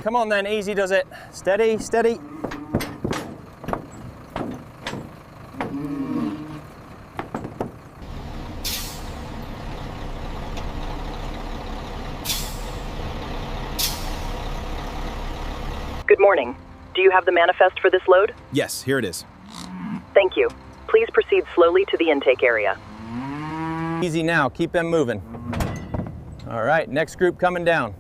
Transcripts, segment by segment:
Come on then, easy does it. Steady, steady. Good morning. Do you have the manifest for this load? Yes, here it is. Thank you. Please proceed slowly to the intake area. Easy now, keep them moving. All right, next group coming down.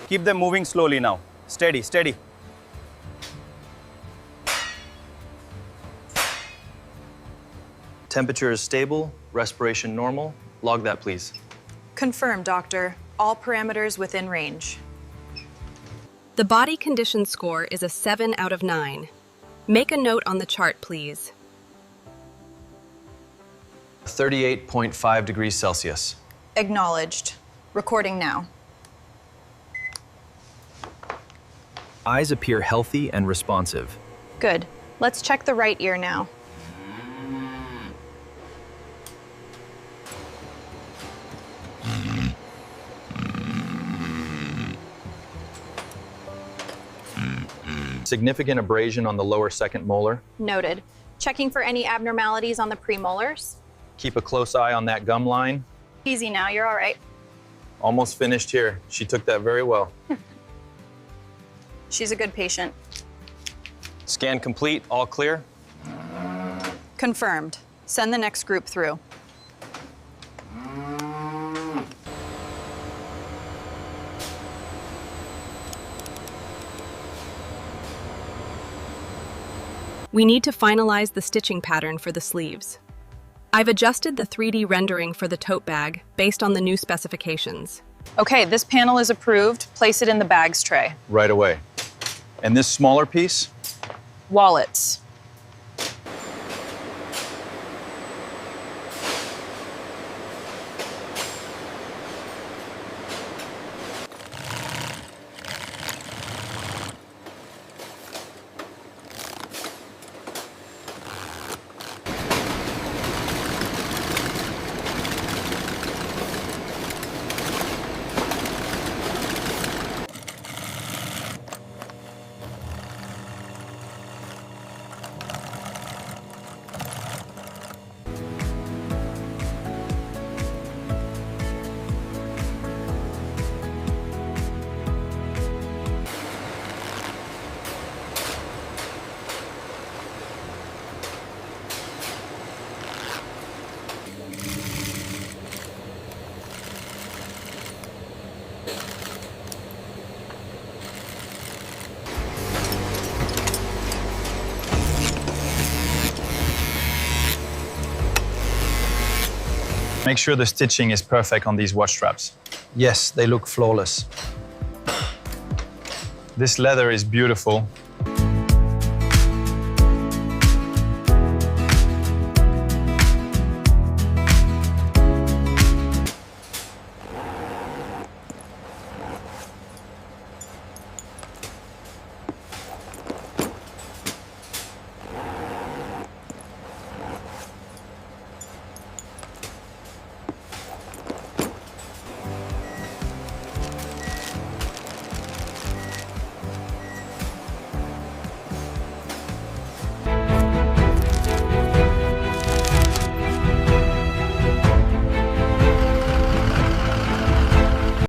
Keep them moving slowly now. Steady, steady. Temperature is stable, respiration normal. Log that, please. Confirmed, doctor. All parameters within range. The body condition score is a 7 out of 9. Make a note on the chart, please. 38.5 degrees Celsius. Acknowledged. Recording now. Eyes appear healthy and responsive. Good. Let's check the right ear now. Significant abrasion on the lower second molar. Noted. Checking for any abnormalities on the premolars. Keep a close eye on that gum line. Easy now, you're all right. Almost finished here. She took that very well. She's a good patient. Scan complete, all clear. Confirmed. Send the next group through. We need to finalize the stitching pattern for the sleeves. I've adjusted the 3D rendering for the tote bag based on the new specifications. Okay, this panel is approved. Place it in the bags tray. Right away. And this smaller piece? Wallets. Make sure the stitching is perfect on these watch straps. Yes, they look flawless. This leather is beautiful.